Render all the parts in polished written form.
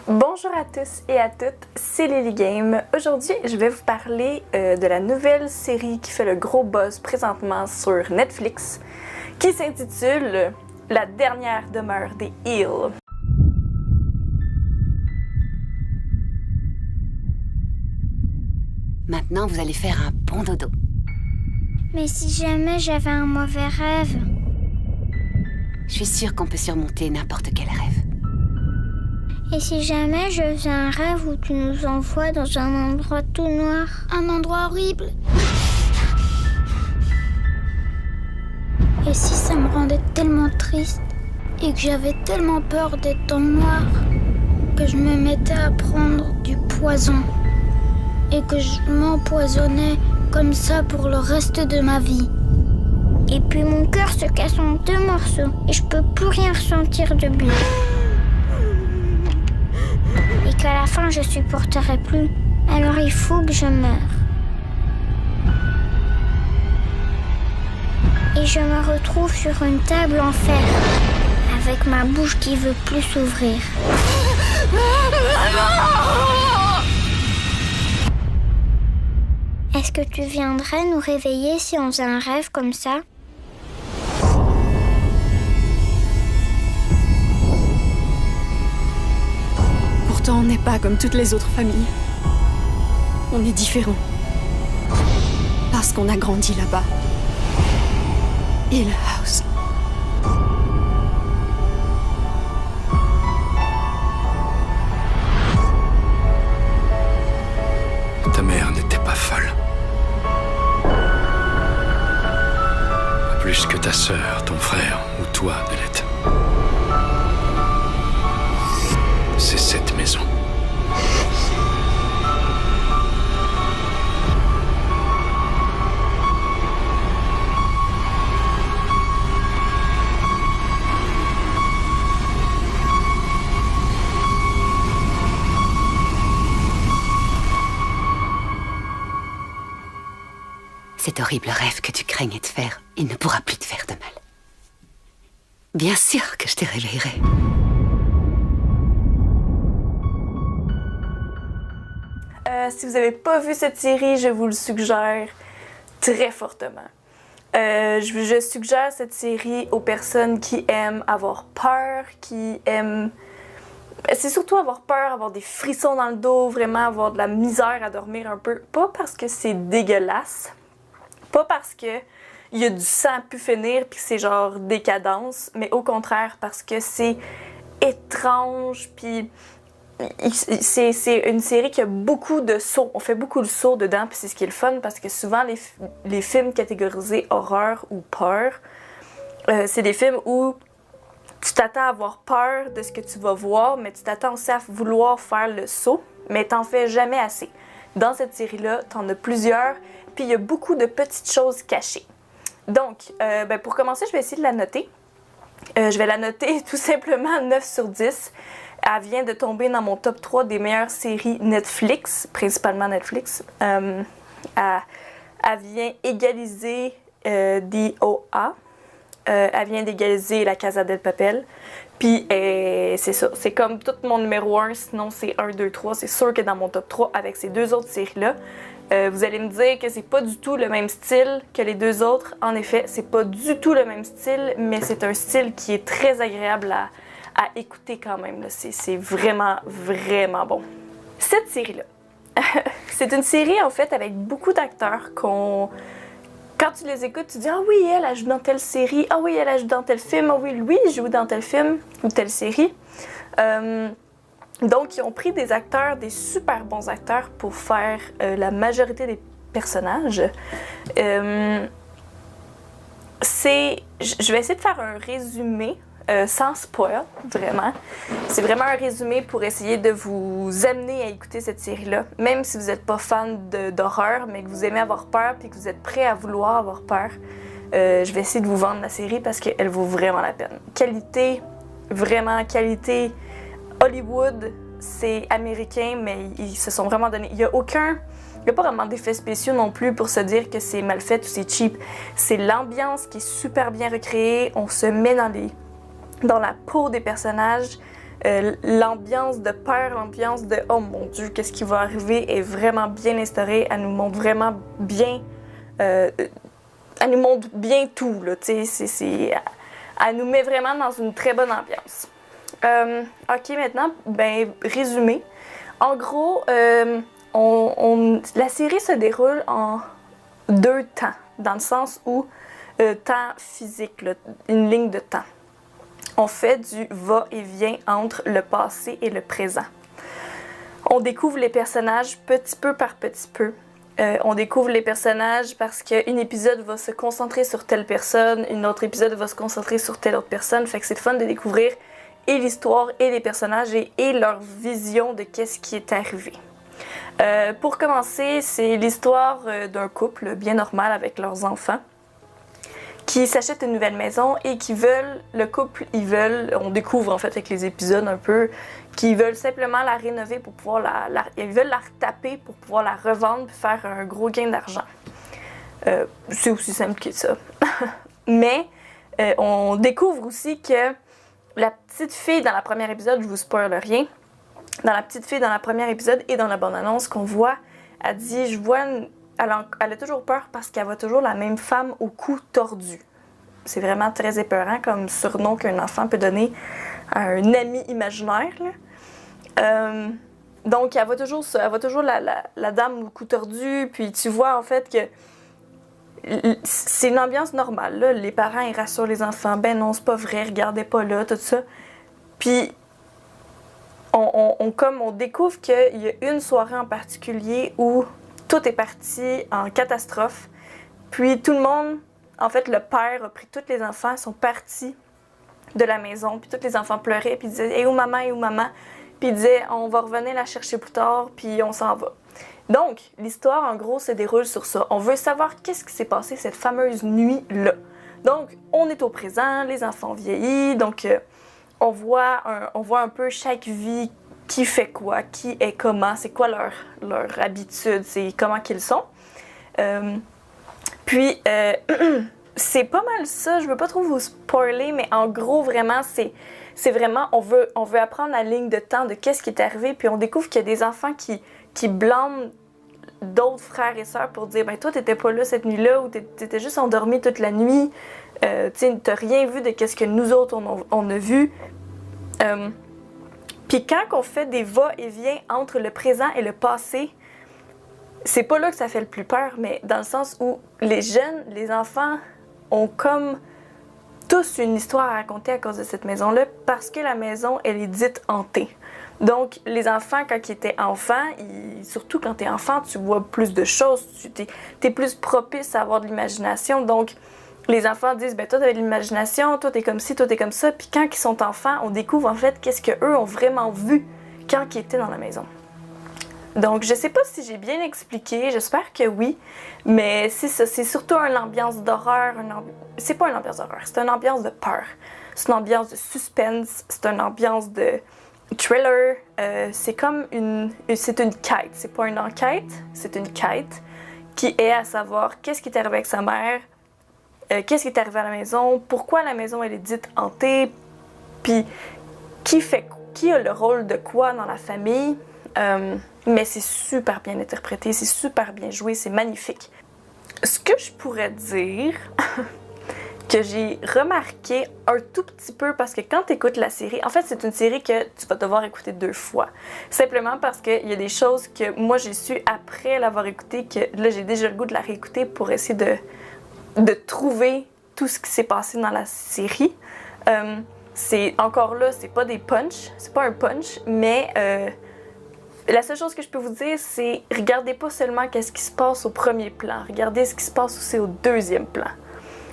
Bonjour à tous et à toutes, c'est Lily Game. Aujourd'hui, je vais vous parler de la nouvelle série qui fait le gros buzz présentement sur Netflix, qui s'intitule La dernière demeure des Hills. Maintenant, vous allez faire un bon dodo. Mais si jamais j'avais un mauvais rêve? Je suis sûre qu'on peut surmonter n'importe quel rêve. Et si jamais je faisais un rêve où tu nous envoies dans un endroit tout noir? Un endroit horrible? Et si ça me rendait tellement triste et que j'avais tellement peur d'être dans le noir que je me mettais à prendre du poison et que je m'empoisonnais comme ça pour le reste de ma vie? Et puis mon cœur se casse en 2 morceaux et je peux plus rien ressentir de bien. Et qu'à la fin je supporterai plus, alors il faut que je meure. Et je me retrouve sur une table en fer, avec ma bouche qui veut plus s'ouvrir. Est-ce que tu viendrais nous réveiller si on faisait un rêve comme ça? Pourtant, on n'est pas comme toutes les autres familles. On est différents. Parce qu'on a grandi là-bas. Hill House. Ta mère n'était pas folle. Pas plus que ta sœur, ton frère ou toi ne l'êtes. C'est cette maison. Cet horrible rêve que tu craignais de faire, il ne pourra plus te faire de mal. Bien sûr que je te réveillerai. Si vous n'avez pas vu cette série, je vous le suggère très fortement. Je suggère cette série aux personnes qui aiment avoir peur, qui aiment... C'est surtout avoir peur, avoir des frissons dans le dos, vraiment avoir de la misère à dormir un peu. Pas parce que c'est dégueulasse, pas parce que il y a du sang à pu finir puis que c'est genre décadence, mais au contraire parce que c'est étrange puis... C'est une série qui a beaucoup de sauts. On fait beaucoup de sauts dedans, puis c'est ce qui est le fun parce que souvent les films catégorisés horreur ou peur, c'est des films où tu t'attends à avoir peur de ce que tu vas voir, mais tu t'attends aussi à vouloir faire le saut, mais t'en fais jamais assez. Dans cette série-là, t'en as plusieurs, puis il y a beaucoup de petites choses cachées. Donc, pour commencer, je vais essayer de la noter. Je vais la noter tout simplement 9 sur 10. Elle vient de tomber dans mon top 3 des meilleures séries Netflix, principalement Netflix. Elle vient égaliser DOA. Elle vient d'égaliser La Casa del Papel. Puis c'est ça, c'est comme tout mon numéro 1, sinon c'est 1, 2, 3. C'est sûr que dans mon top 3 avec ces 2 autres séries-là. Vous allez me dire que c'est pas du tout le même style que les 2 autres. En effet, c'est pas du tout le même style, mais c'est un style qui est très agréable à écouter quand même. C'est vraiment, vraiment bon. Cette série-là, c'est une série en fait avec beaucoup d'acteurs Quand tu les écoutes, tu dis « Ah oui, elle joue dans telle série. Ah oui, elle joue dans tel film. Ah oui, lui, il joue dans tel film ou telle série. » Donc, ils ont pris des acteurs, des super bons acteurs pour faire la majorité des personnages. Je vais essayer de faire un résumé sans spoil, vraiment. C'est vraiment un résumé pour essayer de vous amener à écouter cette série-là. Même si vous n'êtes pas fan d'horreur, mais que vous aimez avoir peur et que vous êtes prêt à vouloir avoir peur, je vais essayer de vous vendre la série parce qu'elle vaut vraiment la peine. Qualité, vraiment qualité. Hollywood, c'est américain, mais ils se sont vraiment donné... Il n'y a pas vraiment d'effets spéciaux non plus pour se dire que c'est mal fait ou c'est cheap. C'est l'ambiance qui est super bien recréée. On se met dans la peau des personnages. L'ambiance de peur, l'ambiance de « Oh mon Dieu, qu'est-ce qui va arriver » est vraiment bien instaurée. Elle nous montre vraiment bien... elle nous montre bien tout, là, tu sais. Elle nous met vraiment dans une très bonne ambiance. OK, maintenant, résumé. En gros, la série se déroule en 2 temps, dans le sens où temps physique, là, une ligne de temps. On fait du va-et-vient entre le passé et le présent. On découvre les personnages petit peu par petit peu. On découvre les personnages parce qu'un épisode va se concentrer sur telle personne, un autre épisode va se concentrer sur telle autre personne. Fait que c'est le fun de découvrir et l'histoire et les personnages et leur vision de qu'est-ce qui est arrivé. Pour commencer, c'est l'histoire d'un couple bien normal avec leurs enfants qui s'achètent une nouvelle maison et qui veulent, on découvre en fait avec les épisodes un peu, qui veulent simplement la rénover pour pouvoir ils veulent la retaper pour pouvoir la revendre puis faire un gros gain d'argent. C'est aussi simple que ça. Mais on découvre aussi que la petite fille dans la première épisode, je vous spoil rien, dans la petite fille dans la première épisode et dans la bande-annonce qu'on voit, elle dit, elle a toujours peur parce qu'elle voit toujours la même femme au cou tordu. C'est vraiment très épeurant comme surnom qu'un enfant peut donner à un ami imaginaire, là. Donc, elle voit toujours ça. Elle voit toujours la dame au cou tordu. Puis tu vois, en fait, que c'est une ambiance normale, là. Les parents, ils rassurent les enfants. Ben non, c'est pas vrai, regardez pas là, tout ça. Puis, on découvre qu'il y a une soirée en particulier où tout est parti en catastrophe. Puis tout le monde, en fait, le père a pris tous les enfants, sont partis de la maison. Puis tous les enfants pleuraient, puis ils disaient « Et où maman, et où maman? » Puis ils disaient « On va revenir la chercher plus tard, puis on s'en va. » Donc, l'histoire, en gros, se déroule sur ça. On veut savoir qu'est-ce qui s'est passé cette fameuse nuit-là. Donc, on est au présent, les enfants vieillissent, donc on voit un peu chaque vie, qui fait quoi, qui est comment, c'est quoi leur habitude, c'est comment qu'ils sont. Puis, c'est pas mal ça, je veux pas trop vous spoiler, mais en gros, vraiment, c'est vraiment, on veut apprendre la ligne de temps de qu'est-ce qui est arrivé, puis on découvre qu'il y a des enfants qui blâment d'autres frères et sœurs pour dire « Ben toi, t'étais pas là cette nuit-là, ou t'étais juste endormi toute la nuit, t'as rien vu de qu'est-ce que nous autres, on a vu. » Puis quand on fait des va-et-vient entre le présent et le passé, c'est pas là que ça fait le plus peur, mais dans le sens où les jeunes, les enfants ont comme tous une histoire à raconter à cause de cette maison-là, parce que la maison, elle est dite hantée. Donc, les enfants, quand ils étaient enfants, surtout quand t'es enfant, tu vois plus de choses, t'es plus propice à avoir de l'imagination. Donc, les enfants disent, ben toi, t'avais de l'imagination, toi, t'es comme ci, toi, t'es comme ça. Puis quand ils sont enfants, on découvre en fait qu'est-ce qu'eux ont vraiment vu quand ils étaient dans la maison. Donc, je sais pas si j'ai bien expliqué, j'espère que oui, mais c'est ça, c'est surtout une ambiance d'horreur, c'est pas une ambiance d'horreur, c'est une ambiance de peur. C'est une ambiance de suspense, c'est une ambiance de thriller, c'est une quête, c'est pas une enquête, c'est une quête qui est à savoir qu'est-ce qui est arrivé avec sa mère, qu'est-ce qui est arrivé à la maison, pourquoi la maison elle est dite hantée, puis qui a le rôle de quoi dans la famille. Mais c'est super bien interprété, c'est super bien joué, c'est magnifique. Ce que je pourrais dire, que j'ai remarqué un tout petit peu, parce que quand tu écoutes la série, en fait c'est une série que tu vas devoir écouter 2 fois. Simplement parce qu'il y a des choses que moi j'ai su après l'avoir écoutée, que là j'ai déjà le goût de la réécouter pour essayer de trouver tout ce qui s'est passé dans la série. C'est encore là, c'est pas des punchs, c'est pas un punch, mais la seule chose que je peux vous dire, c'est regardez pas seulement qu'est-ce qui se passe au premier plan, regardez ce qui se passe aussi au deuxième plan.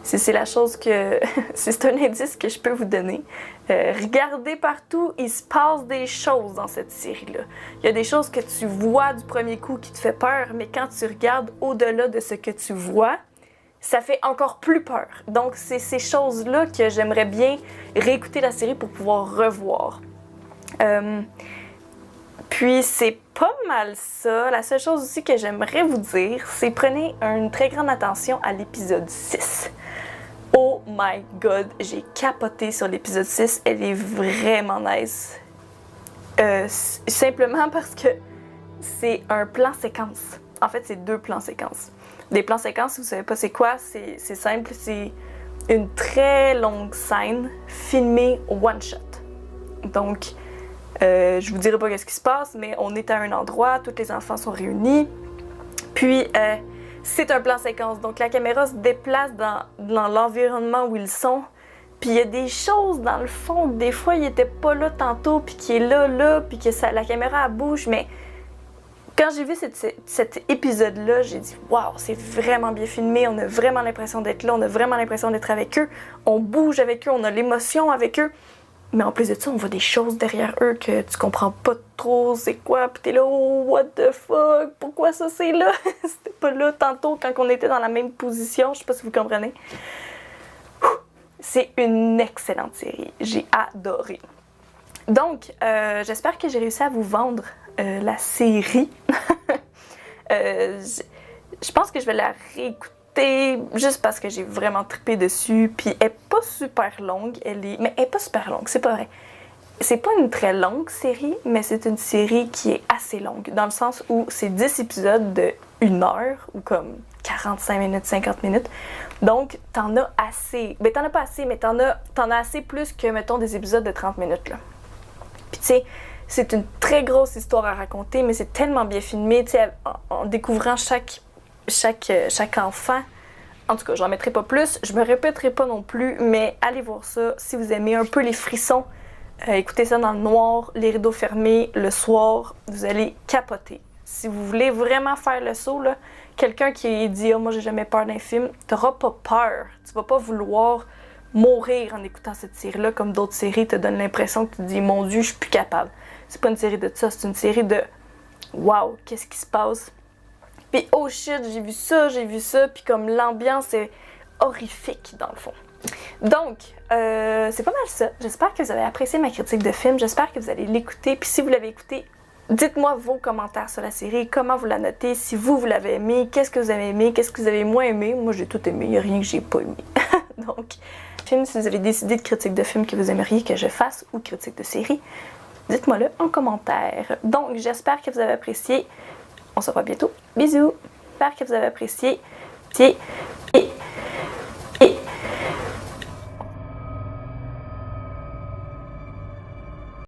C'est la chose que... c'est un indice que je peux vous donner. Regardez partout, il se passe des choses dans cette série-là. Il y a des choses que tu vois du premier coup qui te fait peur, mais quand tu regardes au-delà de ce que tu vois, ça fait encore plus peur. Donc c'est ces choses-là que j'aimerais bien réécouter la série pour pouvoir revoir. Puis c'est pas mal ça. La seule chose aussi que j'aimerais vous dire, c'est prenez une très grande attention à l'épisode 6. Oh my god, j'ai capoté sur l'épisode 6. Elle est vraiment nice. Simplement parce que c'est un plan séquence. En fait, c'est 2 plans séquences. Des plans séquences, si vous savez pas c'est quoi, c'est simple, c'est une très longue scène filmée one shot. Donc, je vous dirai pas qu'est-ce qui se passe, mais on est à un endroit, tous les enfants sont réunis, puis c'est un plan séquence. Donc, la caméra se déplace dans l'environnement où ils sont, puis il y a des choses dans le fond, des fois, il était pas là tantôt, puis qui est là, puis que la caméra elle bouge, mais quand j'ai vu cet épisode-là, j'ai dit « Wow, c'est vraiment bien filmé, on a vraiment l'impression d'être là, on a vraiment l'impression d'être avec eux, on bouge avec eux, on a l'émotion avec eux. » Mais en plus de ça, on voit des choses derrière eux que tu comprends pas trop c'est quoi, pis t'es là « Oh, what the fuck, pourquoi ça c'est là? » C'était pas là tantôt quand on était dans la même position, je sais pas si vous comprenez. C'est une excellente série, j'ai adoré. Donc, j'espère que j'ai réussi à vous vendre la série. Je pense que je vais la réécouter juste parce que j'ai vraiment trippé dessus. Puis elle est pas super longue, mais elle est pas super longue, c'est pas vrai. C'est pas une très longue série, mais c'est une série qui est assez longue, dans le sens où c'est 10 épisodes de 1 heure, ou comme 45 minutes, 50 minutes. Donc, t'en as assez. Ben, t'en as pas assez, mais t'en as assez plus que, mettons, des épisodes de 30 minutes, là. Puis tu sais, c'est une très grosse histoire à raconter, mais c'est tellement bien filmé, tu sais, en découvrant chaque enfant. En tout cas, j'en mettrai pas plus, je me répéterai pas non plus, mais allez voir ça si vous aimez un peu les frissons. Écoutez ça dans le noir, les rideaux fermés, le soir, vous allez capoter. Si vous voulez vraiment faire le saut, là, quelqu'un qui dit « Oh, moi j'ai jamais peur d'un film », t'auras pas peur. Tu vas pas vouloir mourir en écoutant cette série-là, comme d'autres séries te donnent l'impression que tu te dis « Mon Dieu, je suis plus capable ». C'est pas une série de ça, c'est une série de « Wow, qu'est-ce qui se passe? » Puis « Oh shit, j'ai vu ça », puis comme l'ambiance est horrifique dans le fond. Donc, c'est pas mal ça. J'espère que vous avez apprécié ma critique de film, j'espère que vous allez l'écouter, puis si vous l'avez écouté, dites-moi vos commentaires sur la série, comment vous la notez, si vous l'avez aimé, qu'est-ce que vous avez aimé, qu'est-ce que vous avez moins aimé. Moi, j'ai tout aimé, il n'y a rien que j'ai pas aimé. Donc, film, si vous avez décidé de critique de film que vous aimeriez que je fasse ou critique de série, dites-moi-le en commentaire. Donc, j'espère que vous avez apprécié. On se revoit bientôt. Bisous! J'espère que vous avez apprécié.